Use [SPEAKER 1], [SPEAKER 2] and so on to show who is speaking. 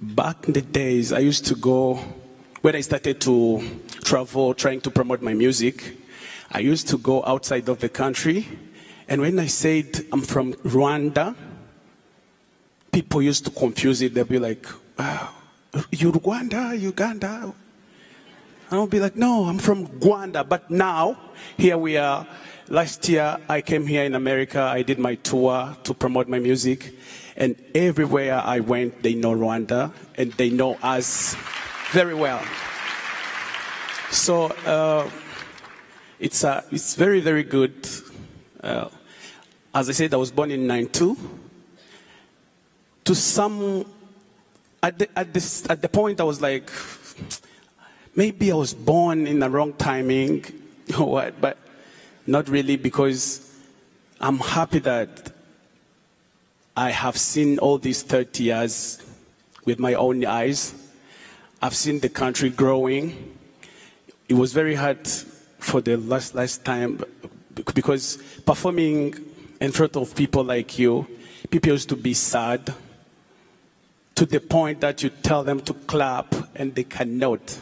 [SPEAKER 1] Back in the days, I used to go, when I started to travel, trying to promote my music, I used to go outside of the country. And when I said I'm from Rwanda, people used to confuse it. They'll be like, you Rwanda, Uganda? I'll be like, no, I'm from Rwanda. But now, here we are. Last year, I came here in America. I did my tour to promote my music. And everywhere I went, they know Rwanda, and they know us very well. So it's very, very good. As I said, I was born in 92. To some, at the point, I was like, maybe I was born in the wrong timing, or what? But not really, because I'm happy that I have seen all these 30 years with my own eyes. I've seen the country growing. It was very hard for the last time, because performing in front of people like you, people used to be sad to the point that you tell them to clap and they cannot.